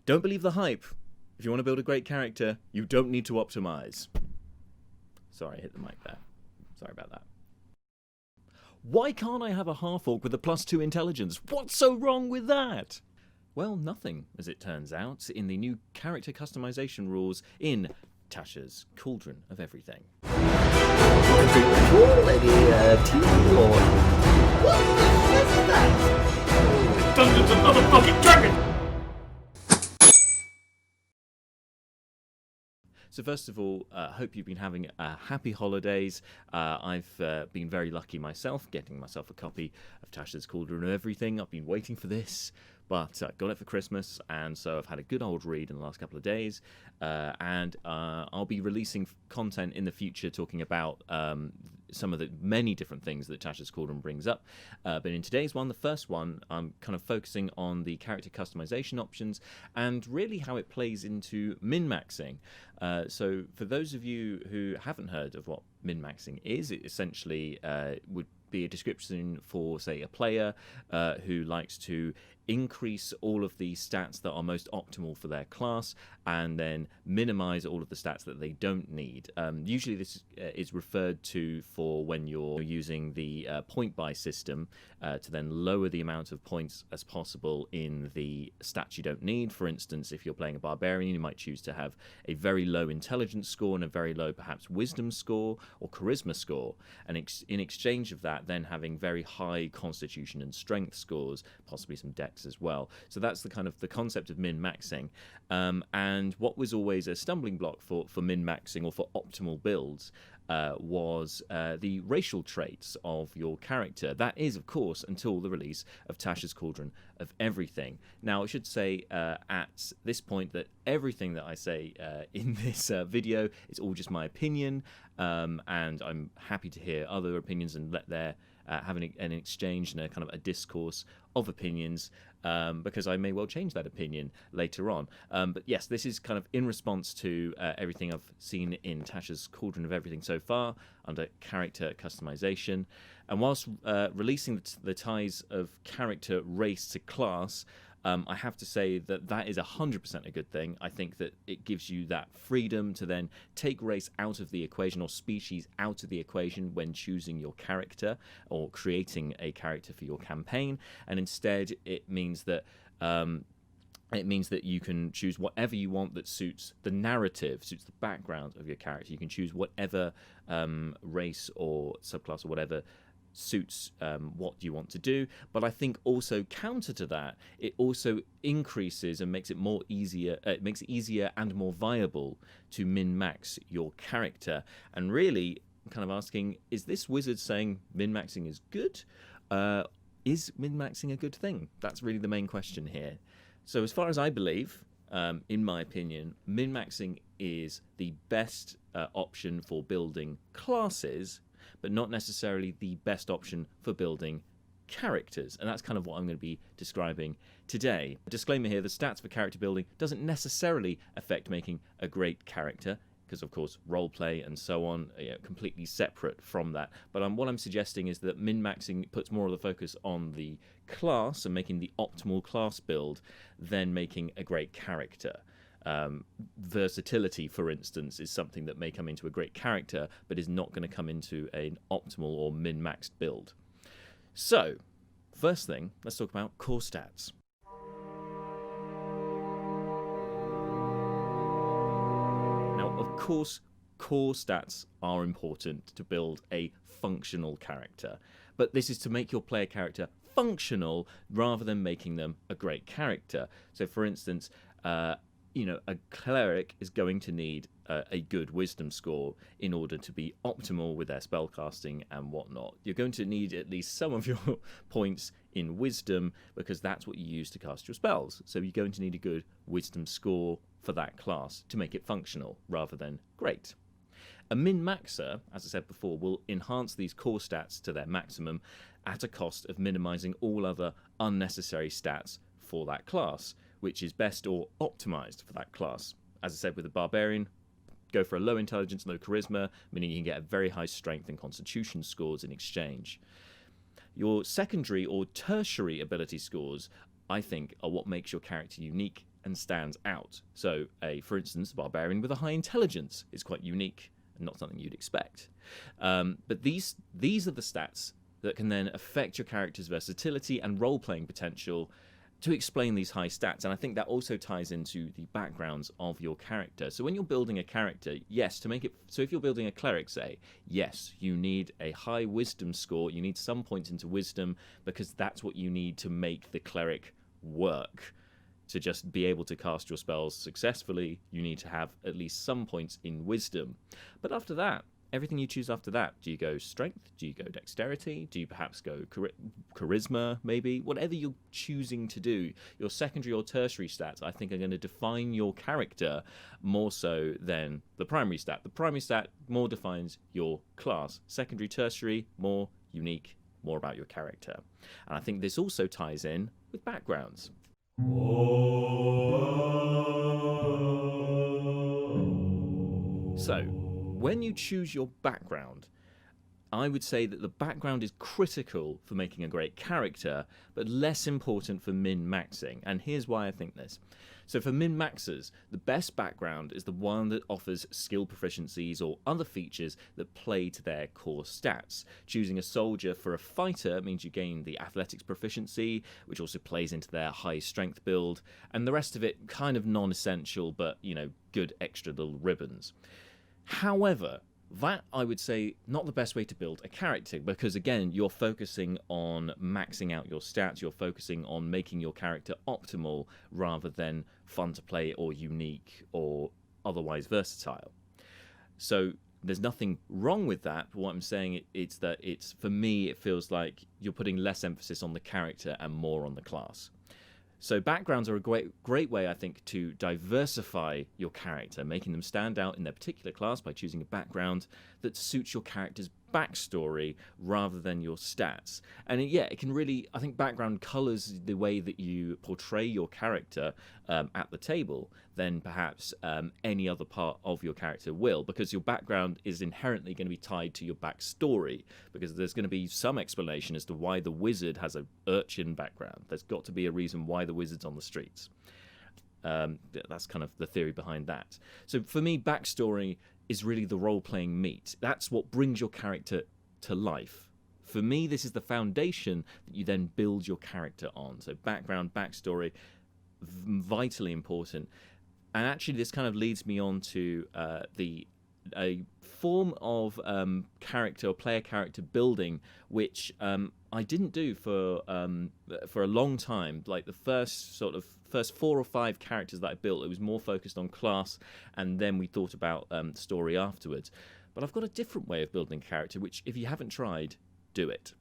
Don't believe the hype. If you want to build a great character, you don't need to optimize. Sorry, I hit the mic there. Sorry about that. Why can't I have a half-orc with a +2 intelligence? What's so wrong with that? Well, nothing, as it turns out, in the new character customization rules in Tasha's Cauldron of Everything. Dungeons and motherfucking Dragons! So first of all, hope you've been having happy holidays. I've been very lucky myself, getting myself a copy of Tasha's Cauldron of Everything. I've been waiting for this, but I got it for Christmas, and so I've had a good old read in the last couple of days. And I'll be releasing content in the future talking about some of the many different things that Tasha's Cauldron brings up. But in today's one, the first one, I'm kind of focusing on the character customization options and really how it plays into min-maxing. So for those of you who haven't heard of what min-maxing is, it essentially would be a description for, say, a player who likes to increase all of the stats that are most optimal for their class and then minimize all of the stats that they don't need. Usually this is referred to for when you're using the point buy system to then lower the amount of points as possible in the stats you don't need. For instance, if you're playing a barbarian, you might choose to have a very low intelligence score and a very low perhaps wisdom score or charisma score, and in exchange of that then having very high constitution and strength scores, possibly some dex as well. So that's the kind of the concept of min-maxing. And what was always a stumbling block for min-maxing or for optimal builds was the racial traits of your character. That is, of course, until the release of Tasha's Cauldron of Everything. Now, I should say at this point that everything that I say in this video is all just my opinion, and I'm happy to hear other opinions and let their have an exchange and a kind of a discourse of opinions, because I may well change that opinion later on. But yes, this is kind of in response to everything I've seen in Tasha's Cauldron of Everything so far under character customization. And whilst releasing the ties of character, race to class, I have to say that that is 100% a good thing. I think that it gives you that freedom to then take race out of the equation or species out of the equation when choosing your character or creating a character for your campaign, and instead it means that you can choose whatever you want that suits the narrative, suits the background of your character. You can choose whatever race or subclass or whatever suits what you want to do. But I think also counter to that, it also increases and makes it more easier. It makes it easier and more viable to min-max your character. And really, I'm kind of asking: is this wizard saying min-maxing is good? Is min-maxing a good thing? That's really the main question here. So as far as I believe, in my opinion, min-maxing is the best option for building classes, but not necessarily the best option for building characters. And that's kind of what I'm going to be describing today. A disclaimer here, the stats for character building doesn't necessarily affect making a great character, because of course roleplay and so on are completely separate from that. But what I'm suggesting is that min-maxing puts more of the focus on the class and making the optimal class build than making a great character. Versatility, for instance, is something that may come into a great character, but is not going to come into an optimal or min-maxed build. So, first thing, let's talk about core stats. Now, of course, core stats are important to build a functional character, but this is to make your player character functional rather than making them a great character. So, for instance, a cleric is going to need a good wisdom score in order to be optimal with their spellcasting and whatnot. You're going to need at least some of your points in wisdom because that's what you use to cast your spells. So you're going to need a good wisdom score for that class to make it functional rather than great. A min-maxer, as I said before, will enhance these core stats to their maximum at a cost of minimizing all other unnecessary stats for that class, which is best or optimized for that class. As I said with the barbarian, go for a low intelligence, low charisma, meaning you can get a very high strength and constitution scores in exchange. Your secondary or tertiary ability scores, I think, are what makes your character unique and stands out. So, for instance, a barbarian with a high intelligence is quite unique and not something you'd expect. But these are the stats that can then affect your character's versatility and role-playing potential to explain these high stats. And I think that also ties into the backgrounds of your character. So when you're building a character, yes, to make it so, if you're building a cleric, say, yes, you need a high wisdom score. You need some points into wisdom, because that's what you need to make the cleric work. To just be able to cast your spells successfully, you need to have at least some points in wisdom. But after that, everything you choose after that, do you go strength? Do you go dexterity? Do you perhaps go charisma, maybe? Whatever you're choosing to do, your secondary or tertiary stats, I think, are going to define your character more so than the primary stat. The primary stat more defines your class. Secondary, tertiary, more unique, more about your character. And I think this also ties in with backgrounds. So, when you choose your background, I would say that the background is critical for making a great character, but less important for min-maxing. And here's why I think this. So for min-maxers, the best background is the one that offers skill proficiencies or other features that play to their core stats. Choosing a soldier for a fighter means you gain the athletics proficiency, which also plays into their high strength build, and the rest of it kind of non-essential, but, good extra little ribbons. However, that, I would say, not the best way to build a character, because again, you're focusing on maxing out your stats, you're focusing on making your character optimal rather than fun to play or unique or otherwise versatile. So there's nothing wrong with that, but what I'm saying it's that for me, it feels like you're putting less emphasis on the character and more on the class. So backgrounds are a great way, I think, to diversify your character, making them stand out in their particular class by choosing a background that suits your character's backstory rather than your stats. And it can really, I think background colours the way that you portray your character at the table than perhaps any other part of your character will, because your background is inherently going to be tied to your backstory, because there's going to be some explanation as to why the wizard has an urchin background. There's got to be a reason why the wizard's on the streets. That's kind of the theory behind that. So for me, backstory is really the role-playing meat. That's what brings your character to life. For me, this is the foundation that you then build your character on. So background, backstory, vitally important. And actually, this kind of leads me on to a form of character or player character building, which I didn't do for a long time. Like the first 4 or 5 characters that I built, it was more focused on class, and then we thought about story afterwards. But I've got a different way of building a character, which if you haven't tried, do it.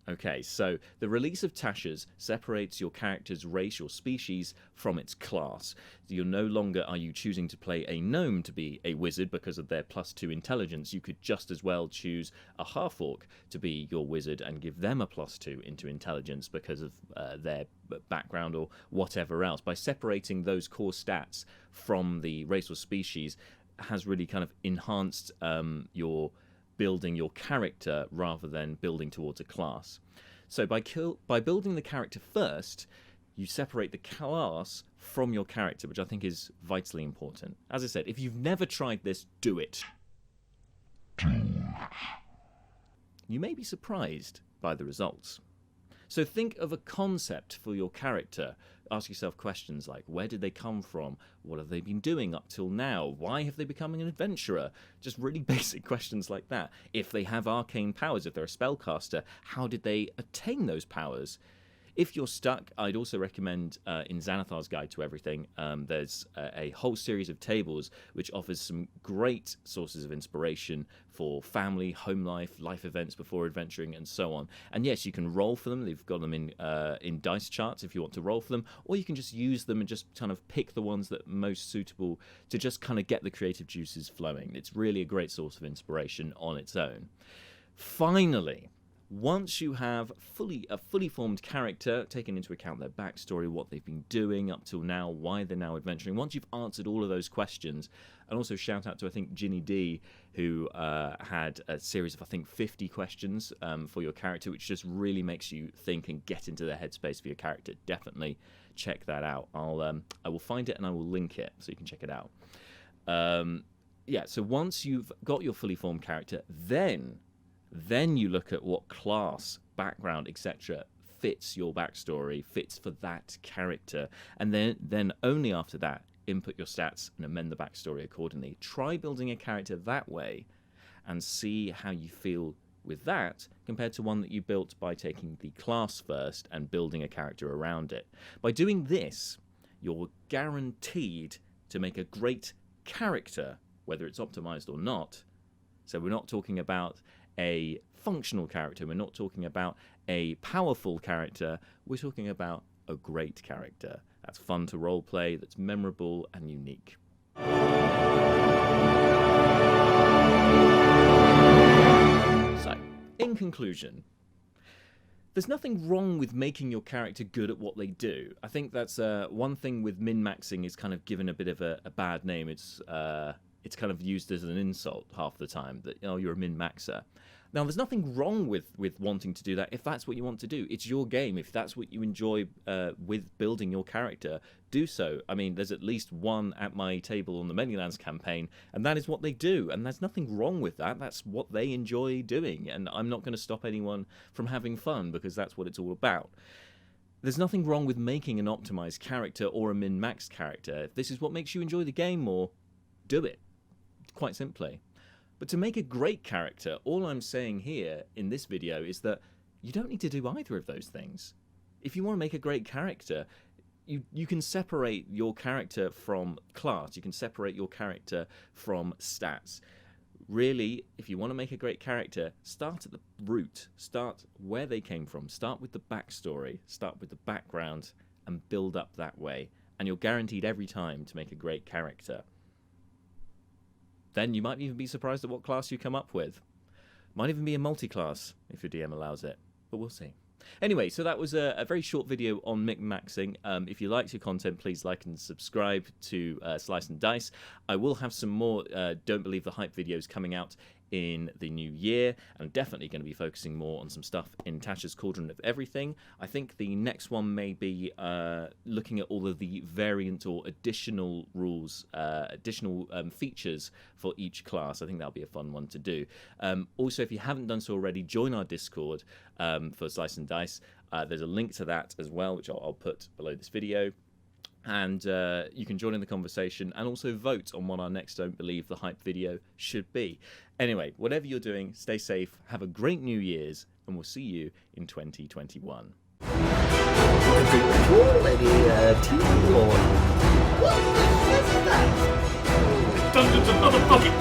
Okay, so the release of Tasha's separates your character's race or species from its class. You're no longer are you choosing to play a gnome to be a wizard because of their +2 intelligence. You could just as well choose a half-orc to be your wizard and give them a +2 into intelligence because of their background or whatever else. By separating those core stats from the race or species has really kind of enhanced your building your character rather than building towards a class. So by building the character first, you separate the class from your character, which I think is vitally important. As I said, if you've never tried this, do it. You may be surprised by the results. So think of a concept for your character. Ask yourself questions like, where did they come from? What have they been doing up till now? Why have they become an adventurer? Just really basic questions like that. If they have arcane powers, if they're a spellcaster, how did they attain those powers? If you're stuck, I'd also recommend in Xanathar's Guide to Everything, there's a whole series of tables which offers some great sources of inspiration for family, home life, life events before adventuring, and so on. And yes, you can roll for them. They've got them in dice charts if you want to roll for them, or you can just use them and just kind of pick the ones that are most suitable to just kind of get the creative juices flowing. It's really a great source of inspiration on its own. Finally, once you have a fully formed character, taking into account their backstory, what they've been doing up till now, why they're now adventuring, once you've answered all of those questions, and also shout out to, I think, Ginny D, who had a series of, I think, 50 questions for your character, which just really makes you think and get into the headspace for your character. Definitely check that out. I will find it and I will link it so you can check it out. Yeah, so once you've got your fully formed character, then you look at what class, background, etc. fits your backstory, fits for that character, and then only after that, input your stats and amend the backstory accordingly. Try building a character that way and see how you feel with that compared to one that you built by taking the class first and building a character around it. By doing this, you're guaranteed to make a great character, whether it's optimized or not. So we're not talking about a functional character, we're not talking about a powerful character, we're talking about a great character that's fun to roleplay, that's memorable and unique. So, in conclusion, there's nothing wrong with making your character good at what they do. I think that's one thing with min-maxing is kind of given a bit of a bad name. It's kind of used as an insult half the time, that, you know, you're a min-maxer. Now, there's nothing wrong with wanting to do that if that's what you want to do. It's your game. If that's what you enjoy with building your character, do so. I mean, there's at least one at my table on the Manylands campaign, and that is what they do. And there's nothing wrong with that. That's what they enjoy doing. And I'm not going to stop anyone from having fun, because that's what it's all about. There's nothing wrong with making an optimized character or a min-maxed character. If this is what makes you enjoy the game more, do it. Quite simply. But to make a great character, all I'm saying here in this video is that you don't need to do either of those things. If you want to make a great character, you can separate your character from class, you can separate your character from stats. Really, if you want to make a great character, start at the root, start where they came from, start with the backstory, start with the background, and build up that way. And you're guaranteed every time to make a great character. Then you might even be surprised at what class you come up with. Might even be a multi-class, if your DM allows it, but we'll see. Anyway, so that was a very short video on min-maxing. If you liked your content, please like and subscribe to Slice and Dice. I will have some more Don't Believe the Hype videos coming out in the new year. I'm definitely going to be focusing more on some stuff in Tasha's Cauldron of Everything. I think the next one may be looking at all of the variant or additional rules, additional features for each class. I think that'll be a fun one to do. Also, if you haven't done so already, join our Discord for Slice and Dice. There's a link to that as well, which I'll put below this video. And you can join in the conversation and also vote on what our next Don't Believe the Hype video should be. Anyway, whatever you're doing, stay safe, have a great New Year's, and we'll see you in 2021. Dungeons and Motherfucking